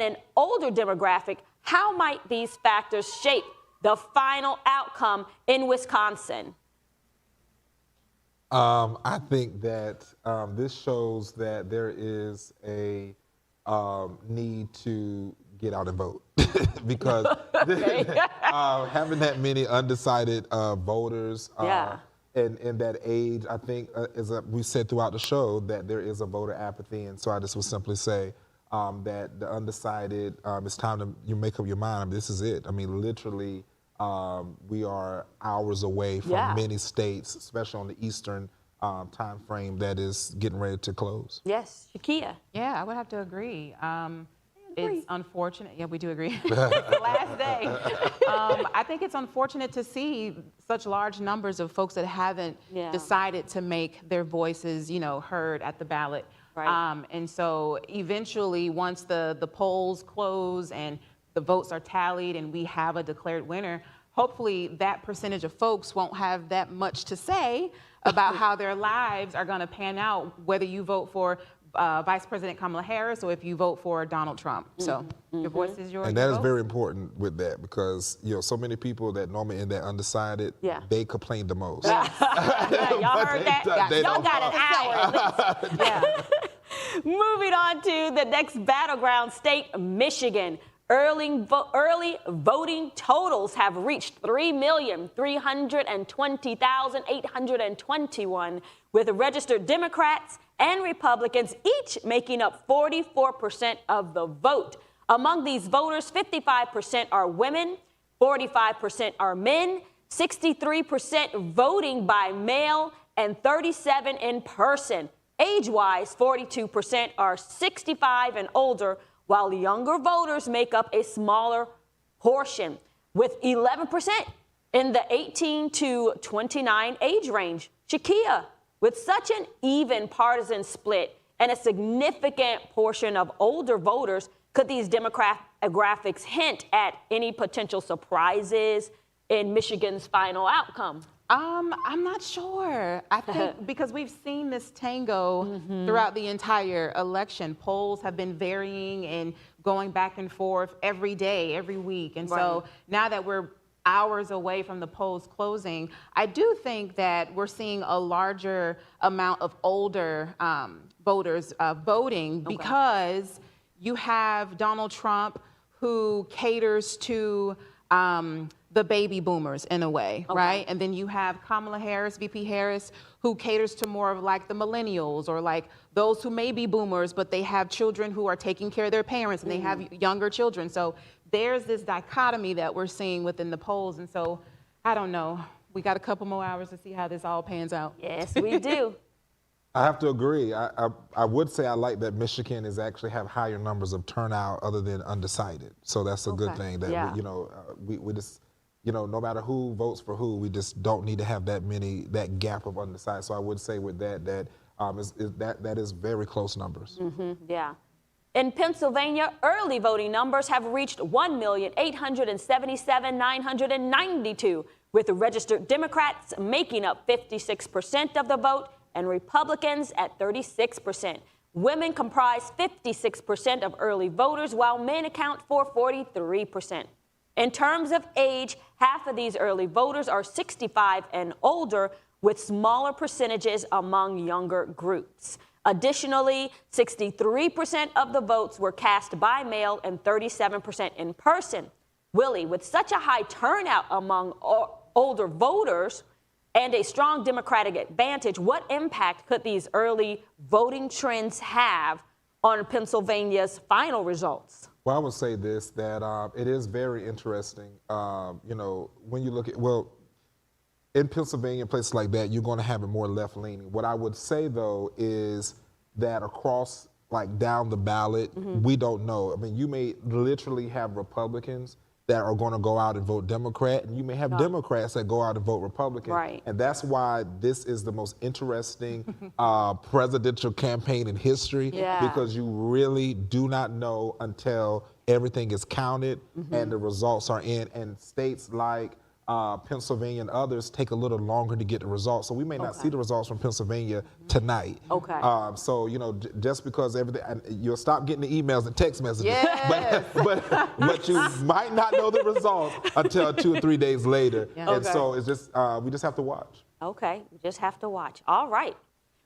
an older demographic, how might these factors shape the final outcome in Wisconsin? I think that this shows that there is a need to get out and vote because having that many undecided voters in that age, I think, as we said throughout the show, that there is a voter apathy. And so I just would simply say that the undecided, it's time to you make up your mind. I mean, this is it. I mean, literally, we are hours away from many states, especially on the eastern time frame that is getting ready to close. Yes, Shakia. Yeah, I would have to agree. It's unfortunate. Yeah, we do agree. It's the last day. I think it's unfortunate to see such large numbers of folks that haven't decided to make their voices, heard at the ballot. Right. And so eventually, once the polls close and the votes are tallied and we have a declared winner, hopefully that percentage of folks won't have that much to say about how their lives are going to pan out, whether you vote for Vice President Kamala Harris or if you vote for Donald Trump. So your voice is yours. And that is very important with that because, so many people that normally in that undecided, they complain the most. Y'all heard that? Y'all got an hour at least. Moving on to the next battleground state, Michigan. Early voting totals have reached 3,320,821, with registered Democrats and Republicans each making up 44% of the vote. Among these voters, 55% are women, 45% are men, 63% voting by mail, and 37% in person. Age-wise, 42% are 65 and older, while younger voters make up a smaller portion, with 11% in the 18 to 29 age range. Shakia, with such an even partisan split and a significant portion of older voters, could these demographics hint at any potential surprises in Michigan's final outcome? I'm not sure. I think because we've seen this tango throughout the entire election. Polls have been varying and going back and forth every day, every week. And so now that we're hours away from the polls closing, I do think that we're seeing a larger amount of older voters voting because you have Donald Trump who caters to the baby boomers in a way, right? And then you have Kamala Harris, VP Harris, who caters to more of like the millennials or like those who may be boomers, but they have children who are taking care of their parents and they have younger children. So there's this dichotomy that we're seeing within the polls. And so I don't know. We got a couple more hours to see how this all pans out. Yes, we do. I have to agree. I would say I like that Michigan is actually have higher numbers of turnout other than undecided. So that's a good thing that we just, no matter who votes for who, we just don't need to have that gap of undecided. So I would say with that that is very close numbers. Yeah. In Pennsylvania, early voting numbers have reached 1,877,992, with registered Democrats making up 56% of the vote and Republicans at 36%. Women comprise 56% of early voters, while men account for 43%. In terms of age, half of these early voters are 65 and older, with smaller percentages among younger groups. Additionally, 63% of the votes were cast by mail and 37% in person. Willie, with such a high turnout among older voters and a strong Democratic advantage, what impact could these early voting trends have on Pennsylvania's final results? Well, I would say this, that it is very interesting. When you look at, in Pennsylvania, places like that, you're going to have it more left-leaning. What I would say, though, is that across, like, down the ballot, we don't know. I mean, you may literally have Republicans that are going to go out and vote Democrat, and you may have Democrats that go out and vote Republican. Right. And that's why this is the most interesting presidential campaign in history, because you really do not know until everything is counted and the results are in. And states like Pennsylvania and others take a little longer to get the results. So we may not see the results from Pennsylvania tonight. Okay. So, just because everything, you'll stop getting the emails and text messages. Yes. But you might not know the results until 2 or 3 days later. Yeah. And so it's just, we just have to watch. Okay, we just have to watch. All right.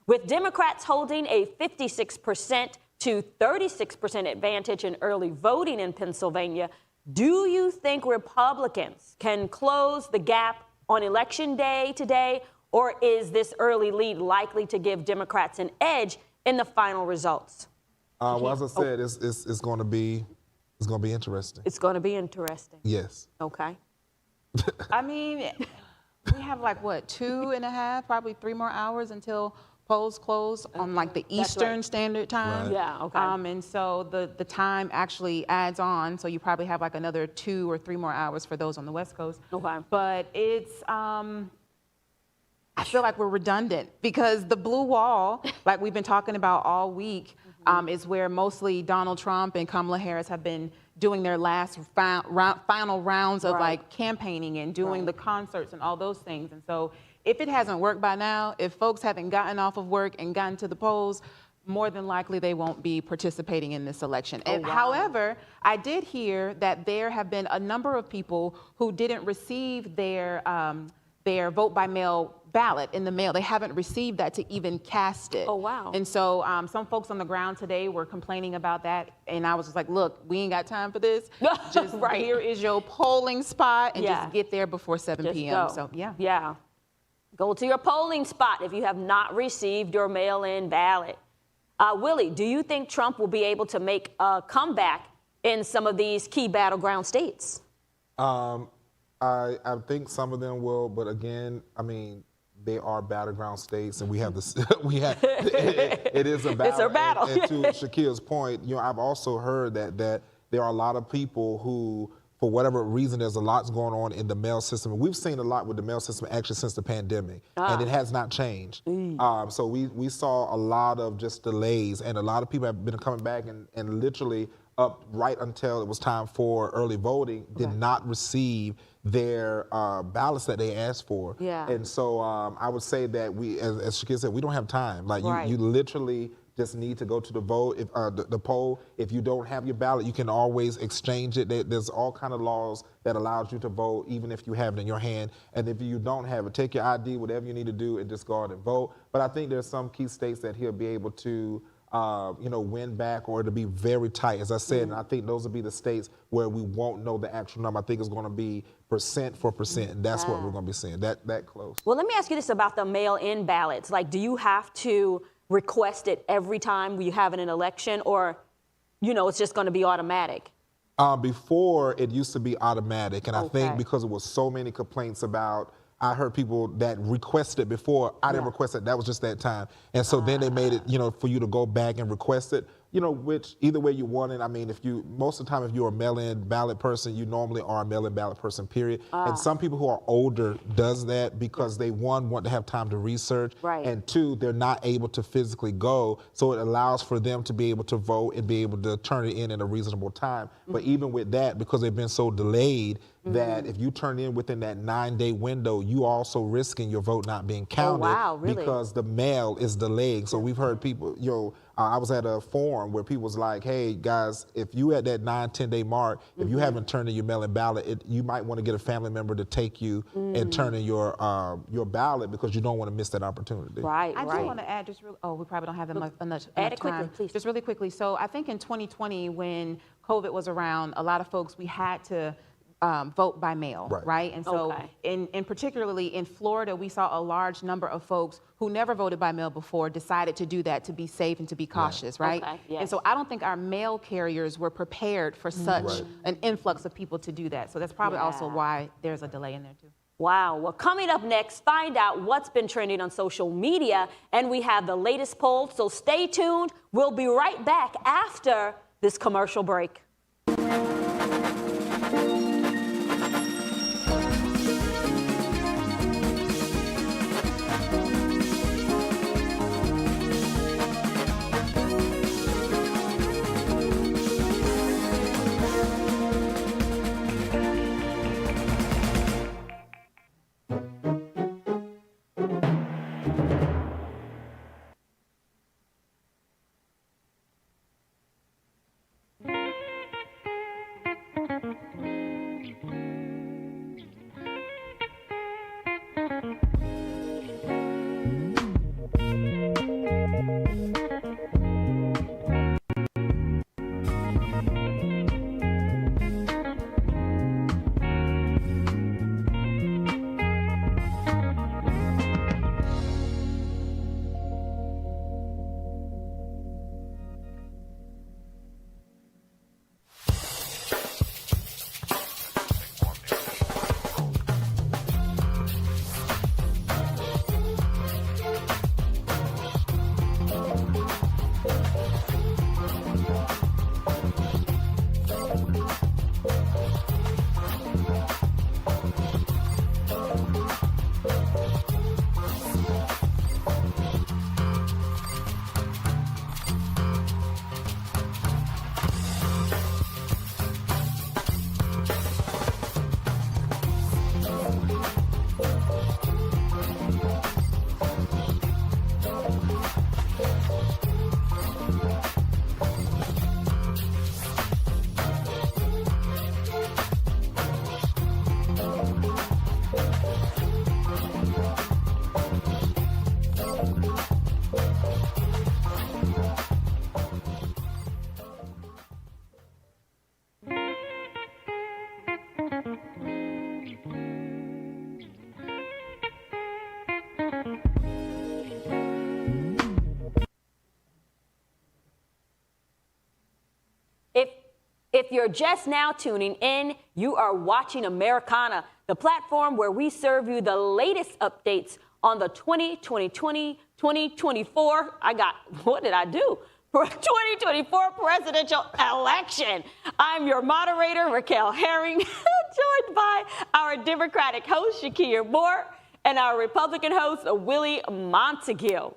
With Democrats holding a 56% to 36% advantage in early voting in Pennsylvania, do you think Republicans can close the gap on Election Day today, or is this early lead likely to give Democrats an edge in the final results? Well, as I said, it's going to be interesting. It's going to be interesting. Yes. Okay. I mean, we have like, what, 2.5, probably 3 more hours until polls close on like the Eastern right. Standard Time. Right. Yeah, okay. And so the time actually adds on. So you probably have like another 2 or 3 more hours for those on the West Coast. Okay. But it's, I feel like we're redundant because the blue wall, like we've been talking about all week, is where mostly Donald Trump and Kamala Harris have been doing their last final rounds of Right. like campaigning and doing Right. the concerts and all those things. And so if it hasn't worked by now, if folks haven't gotten off of work and gotten to the polls, more than likely they won't be participating in this election. Oh, And wow. however, I did hear that there have been a number of people who didn't receive their vote by mail ballot in the mail. They haven't received that to even cast it. Oh, wow. And so some folks on the ground today were complaining about that. And I was just like, look, we ain't got time for this. Just Right. here is your polling spot and Yeah. just get there before 7 Just p.m. go. So, yeah. Yeah. Go to your polling spot if you have not received your mail-in ballot. Willie, do you think Trump will be able to make a comeback in some of these key battleground states? I think some of them will, but again, I mean, they are battleground states, and we have this. It is a battle. It's a battle. And to Shakir's point, I've also heard that there are a lot of people who, for whatever reason, there's a lot going on in the mail system. We've seen a lot with the mail system actually since the pandemic, and it has not changed. So we saw a lot of just delays, and a lot of people have been coming back and literally up right until it was time for early voting, did not receive their ballots that they asked for. Yeah. And so I would say that we, as Shakir said, we don't have time. Like Right. you literally just need to go to the vote, the poll. If you don't have your ballot, you can always exchange it. There's all kind of laws that allows you to vote, even if you have it in your hand. And if you don't have it, take your ID, whatever you need to do, and just go out and vote. But I think there's some key states that he'll be able to win back, or it'll be very tight, as I said. And I think those will be the states where we won't know the actual number. I think it's going to be percent for percent, and that's what we're going to be seeing, that close. Well, let me ask you this about the mail-in ballots. Like, do you have to request it every time you have an election, or, it's just going to be automatic? Before, it used to be automatic, and I Okay. think because it was so many complaints about, I heard people that requested before. I didn't request it. That was just that time. And so then they made it, for you to go back and request it, which either way you want it. I mean, most of the time, if you're a mail-in ballot person, you normally are a mail-in ballot person, period. And some people who are older does that because they, one, want to have time to research. Right. And two, they're not able to physically go. So it allows for them to be able to vote and be able to turn it in a reasonable time. But even with that, because they've been so delayed, that if you turn in within that 9-day window, you are also risking your vote not being counted. wow, really? Because the mail is delayed. So we've heard people, I was at a forum where people was like, hey guys, if you at that 9-10 day mark, if you haven't turned in your mail-in ballot, you might want to get a family member to take you and turn in your ballot, because you don't want to miss that opportunity. Right, I right. do want to add we probably don't have enough add it quickly, time. please. Just really quickly. So I think in 2020, when COVID was around, a lot of folks, we had to vote by mail, right? And so Okay. in particularly in Florida, we saw a large number of folks who never voted by mail before decided to do that to be safe and to be cautious, right? Okay, yes. And so I don't think our mail carriers were prepared for such an influx of people to do that. So that's probably also Yeah. why there's a delay in there too. Wow. Well, coming up next, find out what's been trending on social media, and we have the latest poll, so stay tuned. We'll be right back after this commercial break. If you're just now tuning in, you are watching Americana, the platform where we serve you the latest updates on the 2024, what did I do? For 2024 presidential election. I'm your moderator, Raquel Herring, joined by our Democratic host, Shakir Moore, and our Republican host, Willie Montague.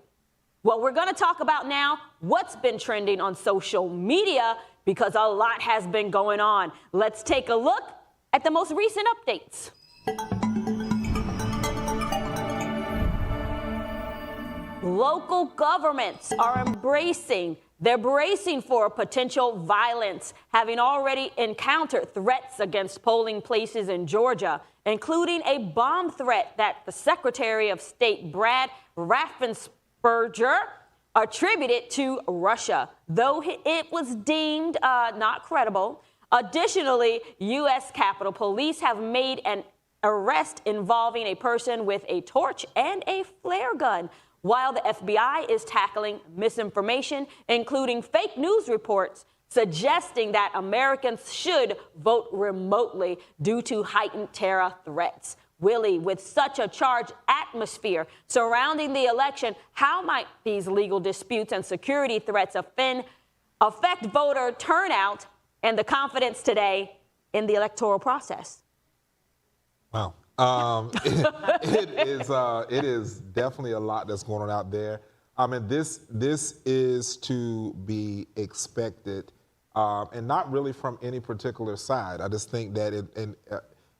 Well, we're going to talk about now what's been trending on social media because a lot has been going on. Let's take a look at the most recent updates. Local governments are they're bracing for potential violence, having already encountered threats against polling places in Georgia, including a bomb threat that the Secretary of State, Brad Raffensperger, attributed to Russia, though it was deemed not credible. Additionally, U.S. Capitol Police have made an arrest involving a person with a torch and a flare gun, while the FBI is tackling misinformation, including fake news reports suggesting that Americans should vote remotely due to heightened terror threats. Willie, with such a charged atmosphere surrounding the election, how might these legal disputes and security threats affect voter turnout and the confidence today in the electoral process? Wow. It is definitely a lot that's going on out there. I mean, this is to be expected, and not really from any particular side. I just think that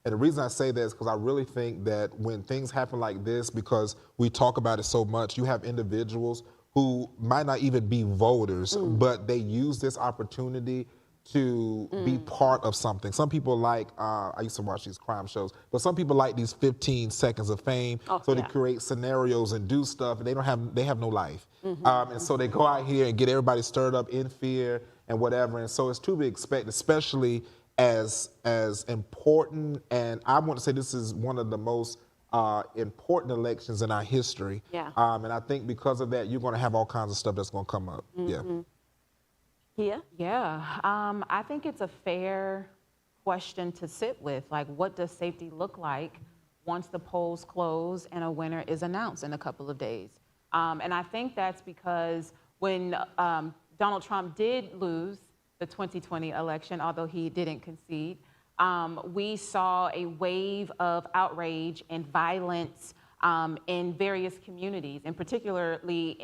and the reason I say that is because I really think that when things happen like this, because we talk about it so much, you have individuals who might not even be voters, but they use this opportunity to be part of something. Some people like, I used to watch these crime shows, but some people like these 15 seconds of fame, they create scenarios and do stuff, and they have no life. And so they go out here and get everybody stirred up in fear and whatever, and so it's to be expected, especially as important, and I want to say this is one of the most important elections in our history. Yeah. And I think because of that, you're going to have all kinds of stuff that's going to come up. Yeah. I think it's a fair question to sit with. Like, what does safety look like once the polls close and a winner is announced in a couple of days? And I think that's because when Donald Trump did lose the 2020 election, although he didn't concede, we saw a wave of outrage and violence in various communities, and particularly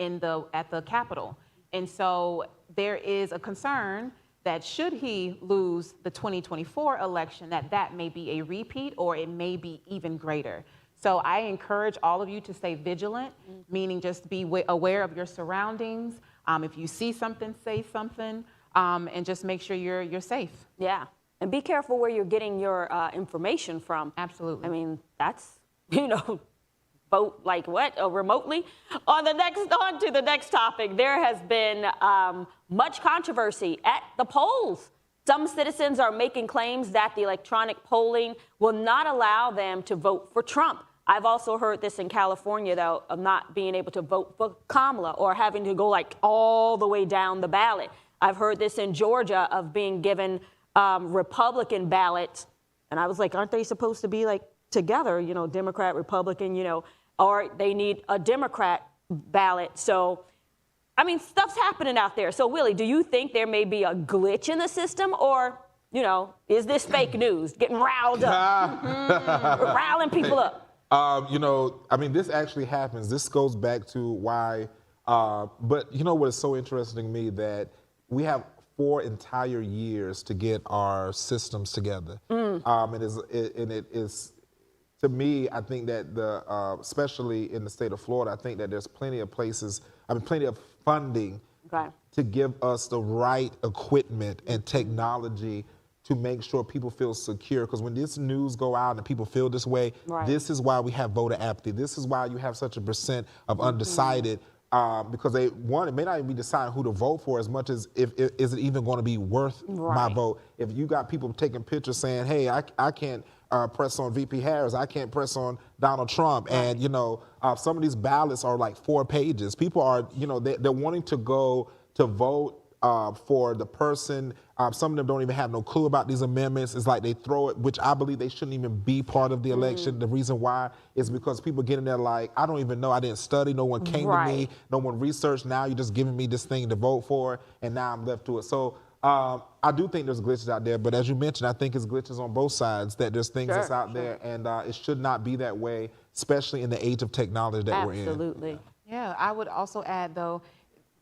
at the Capitol. And so there is a concern that should he lose the 2024 election, that may be a repeat or it may be even greater. So I encourage all of you to stay vigilant, meaning just be aware of your surroundings. If you see something, say something, and just make sure you're safe. Yeah, and be careful where you're getting your information from. Absolutely. I mean, that's, vote like what? Remotely? On to the next topic. There has been much controversy at the polls. Some citizens are making claims that the electronic polling will not allow them to vote for Trump. I've also heard this in California, though, of not being able to vote for Kamala or having to go like all the way down the ballot. I've heard this in Georgia of being given Republican ballots. And I was like, aren't they supposed to be like together, Democrat, Republican, or they need a Democrat ballot. So, I mean, stuff's happening out there. So, Willie, do you think there may be a glitch in the system, or you know, is this fake news? Getting riled up, riling people up. You know, I mean, this actually happens. This goes back to why, but you know what is so interesting to me, that we have 4 entire years to get our systems together. It is, to me, I think that especially in the state of Florida, I think that there's plenty of places, plenty of funding to give us the right equipment and technology to make sure people feel secure. Because when this news go out and people feel this way, this is why we have voter apathy. This is why you have such a percent of undecided, because it may not even be deciding who to vote for as much as is it even going to be worth my vote. If you got people taking pictures saying, hey, I can't press on VP Harris, I can't press on Donald Trump, and you know, some of these ballots are like 4 pages. People are, you know, they're wanting to go to vote for the person. Some of them don't even have no clue about these amendments. It's like they throw it, which I believe they shouldn't even be part of the election. The reason why is because people get in there like, I don't even know, I didn't study, no one came to me, no one researched, now you're just giving me this thing to vote for, and now I'm left to it. So I do think there's glitches out there, but as you mentioned, I think it's glitches on both sides, that there's things that's out there, and it should not be that way, especially in the age of technology that we're in. Absolutely. Yeah, I would also add, though,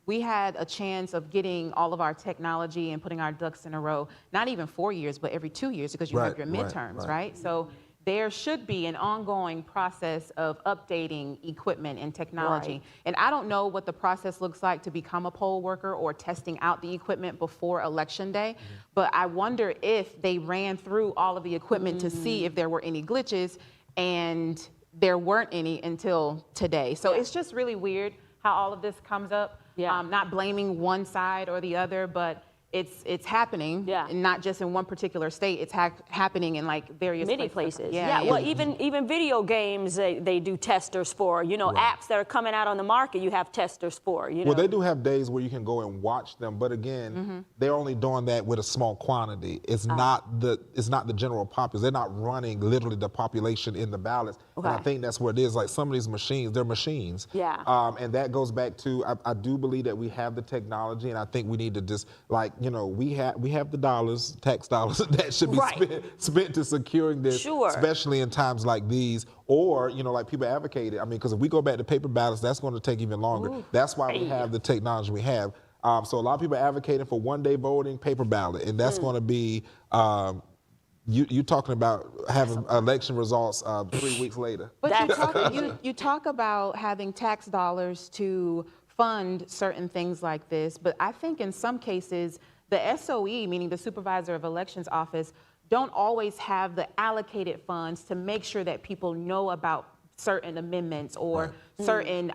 we had a chance of getting all of our technology and putting our ducks in a row, not even 4 years, but every 2 years, because you have your midterms, right? So there should be an ongoing process of updating equipment and technology. And I don't know what the process looks like to become a poll worker or testing out the equipment before Election Day, but I wonder if they ran through all of the equipment to see if there were any glitches, and there weren't any until today. So it's just really weird how all of this comes up. Not blaming one side or the other, but it's happening, and not just in one particular state. It's happening in like many places. Well, even video games they do testers for. You know, apps that are coming out on the market, you have testers for. You know? Well, they do have days where you can go and watch them, but again, they're only doing that with a small quantity. It's not the general populace. They're not running literally the population in the ballots. And I think that's what it is. Like some of these machines, they're machines. And that goes back to I do believe that we have the technology, and I think we need to just you know, we have the dollars, tax dollars that should be spent to securing this, especially in times like these, or, you know, like people advocated. I mean, because if we go back to paper ballots, that's going to take even longer. That's why we have the technology we have. So a lot of people are advocating for one-day voting, paper ballot, and that's going to be, you're talking about having election results 3 weeks later. But you talk about having tax dollars to fund certain things like this, but I think in some cases, the SOE, meaning the Supervisor of Elections Office, don't always have the allocated funds to make sure that people know about certain amendments or certain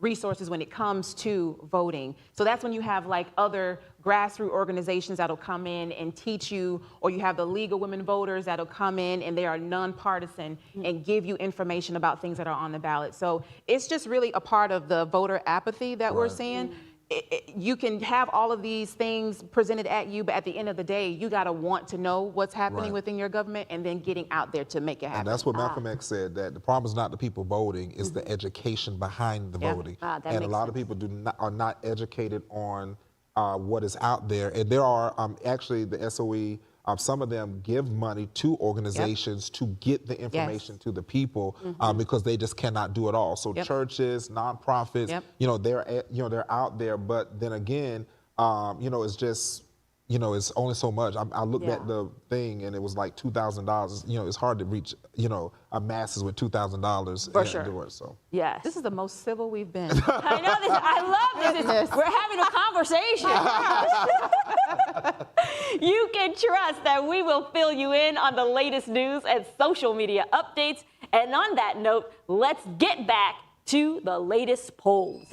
resources when it comes to voting. So that's when you have like other grassroots organizations that'll come in and teach you, or you have the League of Women Voters that'll come in and they are nonpartisan and give you information about things that are on the ballot. So it's just really a part of the voter apathy that we're seeing. You can have all of these things presented at you, but at the end of the day, you got to want to know what's happening within your government and then getting out there to make it happen. And that's what Malcolm X said, that the problem is not the people voting, it's the education behind the voting. And a lot of people are not educated on what is out there. And there are actually the SOE, some of them give money to organizations to get the information to the people because they just cannot do it all. So churches, nonprofits, you know, they're out there. But then again, you know, it's just, you know, it's only so much. I looked at the thing and it was like $2,000. You know, it's hard to reach, you know, masses with $2,000 for sure. Do it, so. Yes. This is the most civil we've been. I know this. I love this. We're having a conversation. You can trust that we will fill you in on the latest news and social media updates. And on that note, let's get back to the latest polls.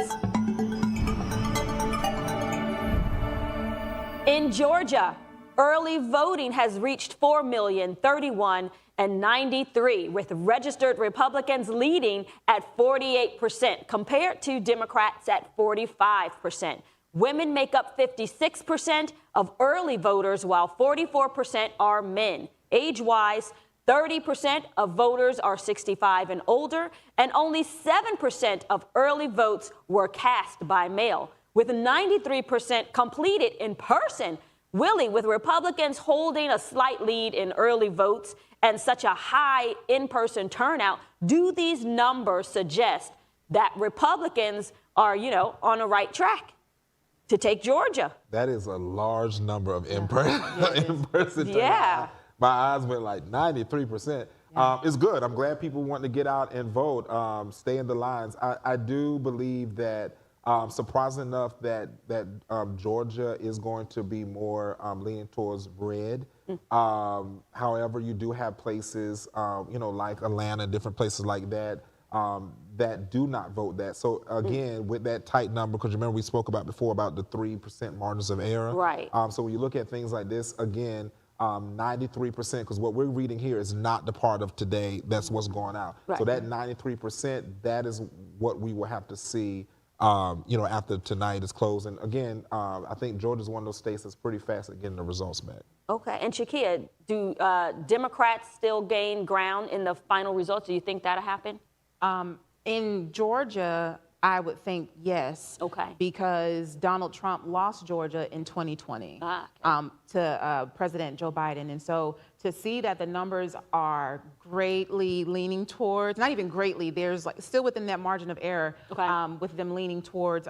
In Georgia, early voting has reached 4,031,093, with registered Republicans leading at 48% compared to Democrats at 45%. Women make up 56% of early voters, while 44% are men. Age-wise, 30% of voters are 65 and older, and only 7% of early votes were cast by mail. With 93% completed in person, Willie, with Republicans holding a slight lead in early votes and such a high in-person turnout, do these numbers suggest that Republicans are, on the right track to take Georgia? That is a large number of in-person turnout. Yeah. My eyes went like 93%. It's good. I'm glad people want to get out and vote, stay in the lines. I do believe that, surprising enough, that Georgia is going to be more leaning towards red. However, you do have places, like Atlanta, different places like that, that do not vote that. So again, with that tight number, because remember we spoke about before about the 3% margins of error. Right. So when you look at things like this, again, 93%, because what we're reading here is not the part of today, that's what's going out. Right. So that 93%, that is what we will have to see, after tonight is closed. And again, I think Georgia's one of those states that's pretty fast at getting the results back. Okay, and Shakia, do Democrats still gain ground in the final results? Do you think that'll happen? In Georgia, I would think yes. Okay. Because Donald Trump lost Georgia in 2020 to President Joe Biden. And so to see that the numbers are greatly leaning towards, not even greatly, there's still within that margin of error, with them leaning towards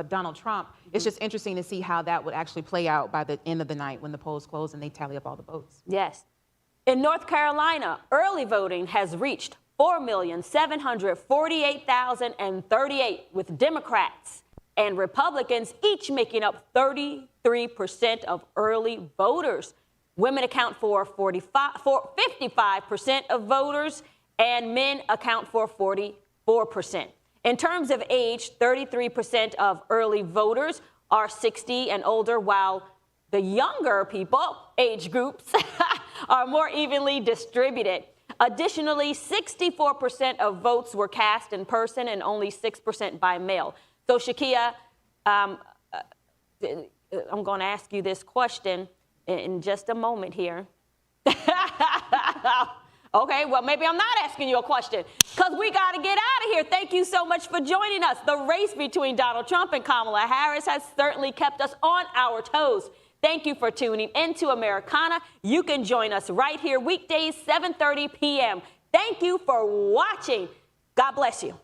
Donald Trump, it's just interesting to see how that would actually play out by the end of the night when the polls close and they tally up all the votes. Yes. In North Carolina, early voting has reached 4,748,038, with Democrats and Republicans each making up 33% of early voters. Women account for 55% of voters, and men account for 44%. In terms of age, 33% of early voters are 60 and older, while the younger people, age groups, are more evenly distributed. Additionally, 64% of votes were cast in person and only 6% by mail. So, Shakia, I'm going to ask you this question in just a moment here. Okay, well, maybe I'm not asking you a question because we got to get out of here. Thank you so much for joining us. The race between Donald Trump and Kamala Harris has certainly kept us on our toes. Thank you for tuning into Americana. You can join us right here weekdays, 7:30 p.m. Thank you for watching. God bless you.